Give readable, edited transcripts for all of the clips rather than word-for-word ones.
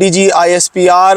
DGISPR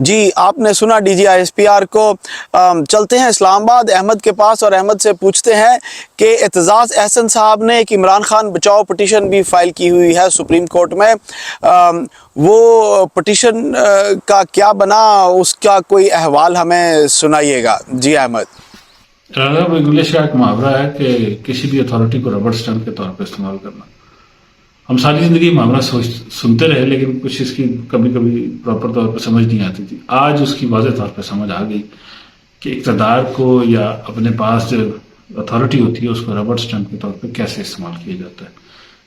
جی آپ نے سنا D G I S P R کو. چلتے ہیں اسلام آباد احمد کے پاس اور احمد سے پوچھتے ہیں کہ اعتزاز احسن صاحب نے ایک عمران خان بچاؤ پٹیشن بھی فائل کی ہوئی ہے سپریم کورٹ میں. وہ پٹیشن کا کیا بنا, اس کا کوئی احوال ہمیں سنائیے گا. جی احمد. انگلش کا ایک محاورہ ہے کہ کسی بھی اتھارٹی کو ربڑ اسٹمپ کے طور پہ استعمال کرنا. ہم ساری زندگی محاورہ سنتے رہے لیکن کچھ اس کی کبھی کبھی پراپر طور پہ سمجھ نہیں آتی تھی. آج اس کی واضح طور پہ سمجھ آ گئی کہ اقتدار کو یا اپنے پاس جو اتھارٹی ہوتی ہے اس کو ربڑ اسٹمپ کے طور پہ کیسے استعمال کیا جاتا ہے.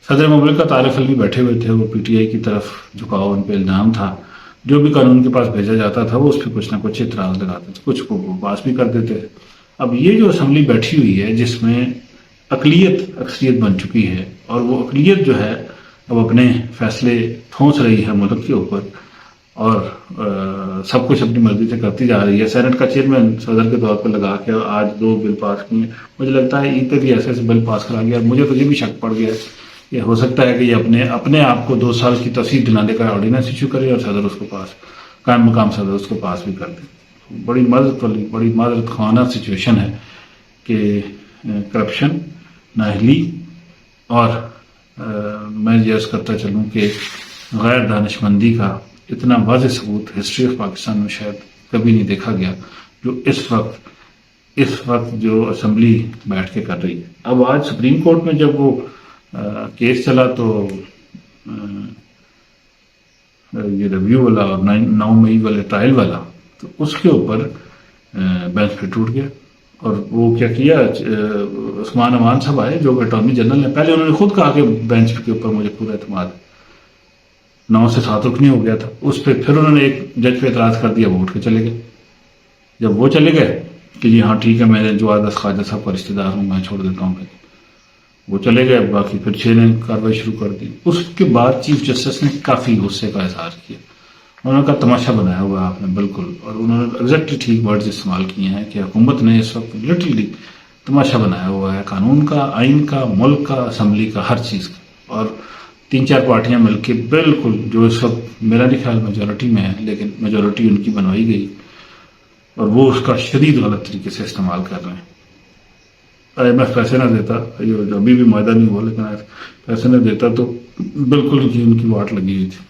صدر مملکت عارف علوی بیٹھے ہوئے تھے, وہ پی ٹی آئی کی طرف جھکاؤ ان پہ الزام تھا. جو بھی قانون کے پاس بھیجا جاتا تھا وہ اس پہ کچھ نہ کچھ اعتراض لگاتے تھے, کچھ کو وہ پاس بھی کر دیتے تھے. اب یہ جو اسمبلی بیٹھی ہوئی ہے جس میں اکثریت بن چکی ہے اور وہ اقلیت جو ہے اب اپنے فیصلے ٹھونس رہی ہے ملک کے اوپر اور سب کچھ اپنی مرضی سے کرتی جا رہی ہے. سینٹ کا چیئرمین صدر کے طور پر لگا کے آج 2 بل پاس کیے. مجھے لگتا ہے عید پہ بھی ایسے بل پاس کرا گیا. مجھے تو یہ بھی شک پڑ گیا یہ ہو سکتا ہے کہ یہ اپنے آپ کو 2 سال کی توسیع دلانے کا آرڈیننس ایشو کرے اور صدر اس کو پاس قائم مقام صدر اس کو پاس بھی کر دے. بڑی معذرت خوانا سچویشن ہے کہ کرپشن, نااہلی اور میں یہ عرض کرتا چلوں کہ غیر دانشمندی کا اتنا واضح ثبوت ہسٹری آف پاکستان میں شاید کبھی نہیں دیکھا گیا جو اس وقت جو اسمبلی بیٹھ کے کر رہی ہے. اب آج سپریم کورٹ میں جب وہ کیس چلا تو یہ ریویو والا اور 9 مئی والے ٹرائل والا, تو اس کے اوپر بینچ پہ ٹوٹ گیا. اور وہ کیا عثمان امان صاحب آئے جو اٹارنی جنرل نے, پہلے انہوں نے خود کہا کہ بینچ کے اوپر مجھے پورا اعتماد 9 سے 7 رکنی ہو گیا تھا. اس پہ پھر انہوں نے ایک جج پہ اعتراض کر دیا, وہ اٹھ کے چلے گئے. جب وہ چلے گئے کہ جی ہاں ٹھیک ہے میں جو عادت خواجہ صاحب کا رشتہ دار ہوں میں چھوڑ دیتا ہوں, وہ چلے گئے. باقی پھر 6 نے کارروائی شروع کر دی. اس کے بعد چیف جسٹس نے کافی غصے کا اظہار کیا. انہوں نے کہا تماشا بنایا ہوا آپ نے بالکل, اور انہوں نے ایگزیکٹلی ٹھیک ورڈز استعمال کیے ہیں کہ حکومت نے اس وقت لٹرلی تماشا بنایا ہوا ہے قانون کا, آئین کا, ملک کا, اسمبلی کا, ہر چیز کا. اور 3-4 پارٹیاں مل کے بالکل جو اس وقت میرا نہیں خیال میجورٹی میں ہے لیکن میجورٹی ان کی بنوائی گئی اور وہ اس کا شدید غلط طریقے سے استعمال کر رہے ہیں. IMF پیسے نہ دیتا, جو ابھی بھی معاہدہ نہیں ہوا لیکن پیسے نہ دیتا تو بالکل ان کی واٹ لگی ہوئی تھی.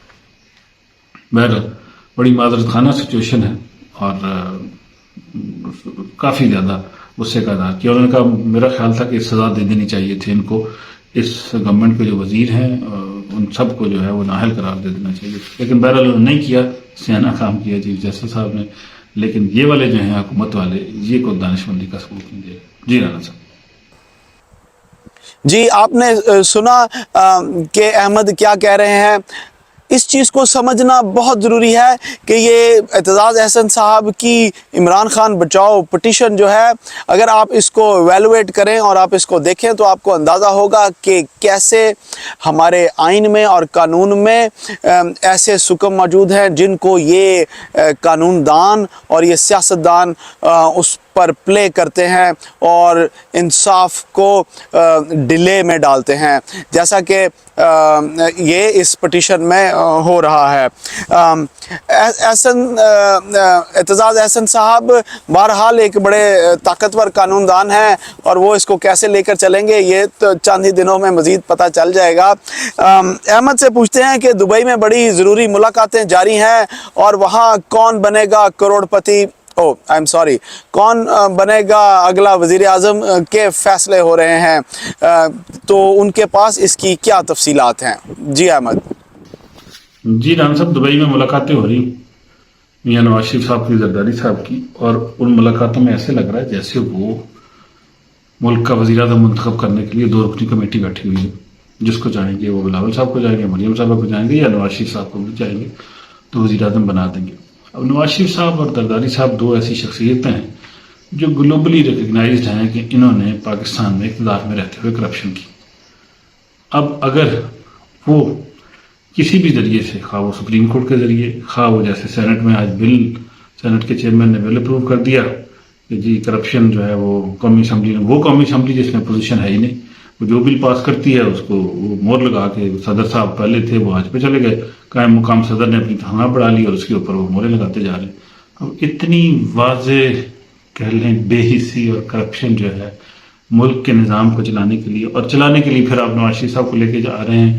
بہرحال بڑی معذرت خانہ سچویشن ہے اور کافی زیادہ غصے کا اظہار کیا. انہوں نے کہا میرا خیال تھا کہ سزا دے دینی چاہیے تھی ان کو, اس گورنمنٹ کے جو وزیر ہیں ان سب کو جو ہے وہ نااہل قرار دے دینا چاہیے, لیکن بہرحال انہوں نے نہیں کیا. سیاح کام کیا چیف جسٹس صاحب نے, لیکن یہ والے جو ہیں حکومت والے یہ کوئی دانشمندی کا ثبوت نہیں دے. جی رانا صاحب. جی آپ نے سنا کہ احمد کیا کہہ رہے ہیں. اس چیز کو سمجھنا بہت ضروری ہے کہ یہ اعتزاز احسن صاحب کی عمران خان بچاؤ پٹیشن جو ہے, اگر آپ اس کو ایویلویٹ کریں اور آپ اس کو دیکھیں تو آپ کو اندازہ ہوگا کہ کیسے ہمارے آئین میں اور قانون میں ایسے سکم موجود ہیں جن کو یہ قانون دان اور یہ سیاستدان اس پر پلے کرتے ہیں اور انصاف کو ڈیلے میں ڈالتے ہیں, جیسا کہ یہ اس پٹیشن میں ہو رہا ہے. اعتزاز احسن صاحب بہرحال ایک بڑے طاقتور قانون دان ہیں اور وہ اس کو کیسے لے کر چلیں گے یہ تو چند ہی دنوں میں مزید پتہ چل جائے گا. احمد سے پوچھتے ہیں کہ دبئی میں بڑی ضروری ملاقاتیں جاری ہیں اور وہاں کون بنے گا کروڑ پتی, کون بنے گا اگلا وزیر اعظم کے فیصلے ہو رہے ہیں, تو ان کے پاس اس کی کیا تفصیلات ہیں. جی احمد. جی رام صاحب, دبئی میں ملاقاتیں ہو رہی میاں نواز شریف صاحب کی, زرداری صاحب کی, اور ان ملاقاتوں میں ایسے لگ رہا ہے جیسے وہ ملک کا وزیر اعظم منتخب کرنے کے لیے 2 رکنی کمیٹی بیٹھی ہوئی ہے. جس کو چاہیں گے وہ بلاول صاحب کو جائیں گے, مریم صاحبہ کو جائیں گے, یا نواز شریف صاحب کو بھی چاہیں گے تو وزیر اعظم بنا دیں گے. اب نواز شریف صاحب اور زرداری صاحب 2 ایسی شخصیتیں ہیں جو گلوبلی ریکگنائزڈ ہیں کہ انہوں نے پاکستان میں اقتدار میں رہتے ہوئے کرپشن کی. اب اگر وہ کسی بھی ذریعے سے, خواہ وہ سپریم کورٹ کے ذریعے, خواہ وہ جیسے سینٹ میں آج سینٹ کے چیئرمین نے بل اپروو کر دیا کہ جی کرپشن جو ہے وہ قومی اسمبلی جس میں پوزیشن ہے ہی نہیں, وہ جو بل پاس کرتی ہے اس کو وہ مور لگا کے، صدر صاحب پہلے تھے وہ حج پہ چلے گئے، قائم مقام صدر نے اپنی تنخواہ بڑھا لی اور اس کے اوپر وہ مورے لگاتے جا رہے ہیں. اب اتنی واضح کہہ لیں بے حسی اور کرپشن جو ہے ملک کے نظام کو چلانے کے لیے، اور چلانے کے لیے پھر آپ نواز شریف صاحب کو لے کے جا رہے ہیں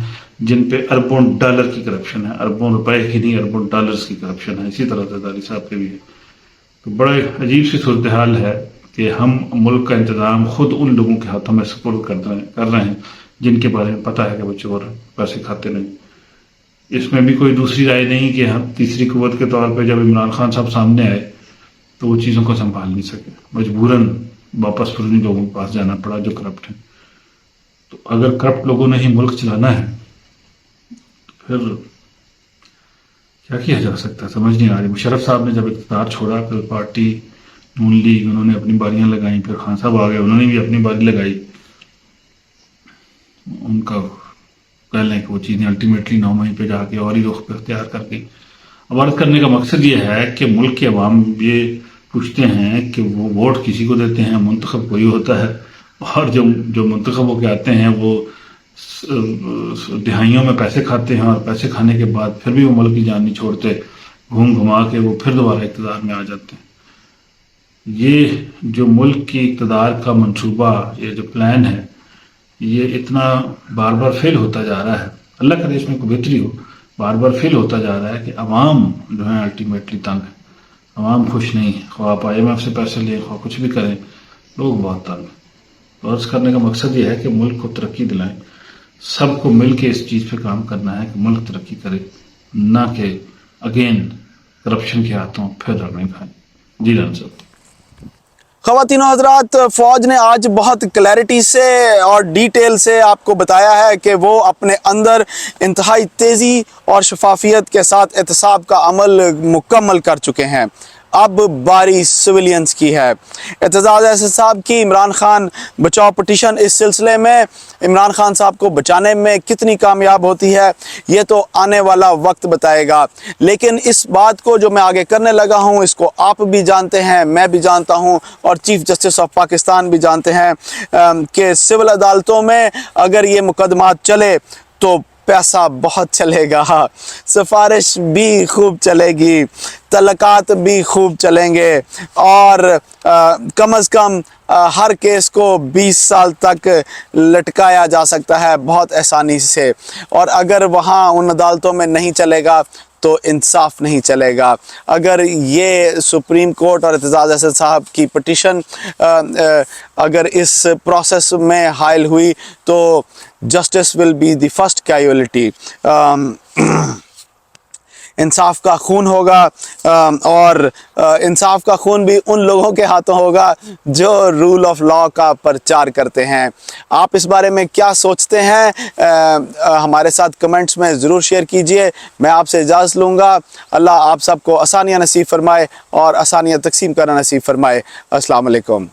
جن پہ اربوں ڈالر کی کرپشن ہے، اربوں روپے کی نہیں اربوں ڈالرز کی کرپشن ہے. اسی طرح زرداری صاحب کے بھی ہے. تو بڑے عجیب سی صورتحال ہے کہ ہم ملک کا انتظام خود ان لوگوں کے ہاتھوں میں سپرد کر رہے ہیں جن کے بارے میں پتہ ہے کہ وہ چور ہیں، پیسے کھاتے نہیں. اس میں بھی کوئی دوسری رائے نہیں کہ ہم تیسری قوت کے طور پہ جب عمران خان صاحب سامنے آئے تو وہ چیزوں کو سنبھال نہیں سکے، مجبوراً واپس پھر انہیں لوگوں کے پاس جانا پڑا جو کرپٹ ہیں. تو اگر کرپٹ لوگوں نے ہی ملک چلانا ہے تو پھر کیا کیا جا سکتا ہے، سمجھ نہیں آ رہی. مشرف صاحب نے جب اقتدار چھوڑا پھر پارٹی نون لیگ انہوں نے اپنی باریاں لگائیں، پھر خان صاحب آ گئے انہوں نے بھی اپنی باری لگائی. ان کا کہہ لیں کہ وہ چیزیں الٹیمیٹلی 9 مئی پہ جا کے اور ہی رخ پہ اختیار کر گئی. عبارت کرنے کا مقصد یہ ہے کہ ملک کے عوام یہ پوچھتے ہیں کہ وہ ووٹ کسی کو دیتے ہیں، منتخب کوئی ہوتا ہے، اور جو منتخب ہو کے آتے ہیں وہ دہائیوں میں پیسے کھاتے ہیں، اور پیسے کھانے کے بعد پھر بھی وہ ملک کی جان نہیں چھوڑتے، گھوم گھما کے وہ پھر دوبارہ اقتدار میں آ جاتے ہیں. یہ جو ملک کی اقتدار کا منصوبہ، یہ جو پلان ہے، یہ اتنا بار بار فیل ہوتا جا رہا ہے. اللہ کرے اس میں کوئی بہتری ہو. بار بار فیل ہوتا جا رہا ہے کہ عوام جو ہے الٹیمیٹلی تنگ ہے، عوام خوش نہیں ہے. خواہ آپ IMF سے پیسے لیں، خواہ کچھ بھی کریں، لوگ بہت تنگ ہیں. عرض کرنے کا مقصد یہ ہے کہ ملک کو ترقی دلائیں، سب کو مل کے اس چیز پہ کام کرنا ہے کہ ملک ترقی کرے، نہ کہ اگین کرپشن کے ہاتھوں پھر رگڑیں کھائیں. جی ران صاحب. خواتین و حضرات، فوج نے آج بہت کلیئرٹی سے اور ڈیٹیل سے آپ کو بتایا ہے کہ وہ اپنے اندر انتہائی تیزی اور شفافیت کے ساتھ احتساب کا عمل مکمل کر چکے ہیں. اب باری سویلینز کی ہے. اعتزاز احتساب کی عمران خان بچاؤ پٹیشن اس سلسلے میں عمران خان صاحب کو بچانے میں کتنی کامیاب ہوتی ہے یہ تو آنے والا وقت بتائے گا. لیکن اس بات کو جو میں آگے کرنے لگا ہوں اس کو آپ بھی جانتے ہیں، میں بھی جانتا ہوں، اور چیف جسٹس آف پاکستان بھی جانتے ہیں کہ سول عدالتوں میں اگر یہ مقدمات چلے تو پیسہ بہت چلے گا، سفارش بھی خوب چلے گی، تعلقات بھی خوب چلیں گے، اور کم از کم ہر کیس کو 20 سال تک لٹکایا جا سکتا ہے بہت آسانی سے. اور اگر وہاں ان عدالتوں میں نہیں چلے گا تو انصاف نہیں چلے گا. اگر یہ سپریم کورٹ اور اعتزاز احسن صاحب کی پٹیشن اگر اس پروسیس میں حائل ہوئی تو justice will be the first casualty. انصاف کا خون ہوگا، اور انصاف کا خون بھی ان لوگوں کے ہاتھوں ہوگا جو رول آف لا کا پرچار کرتے ہیں. آپ اس بارے میں کیا سوچتے ہیں ہمارے ساتھ کمنٹس میں ضرور شیئر کیجئے. میں آپ سے اجازت لوں گا. اللہ آپ سب کو آسانیاں نصیب فرمائے اور آسانیاں تقسیم کرنا نصیب فرمائے. السلام علیکم.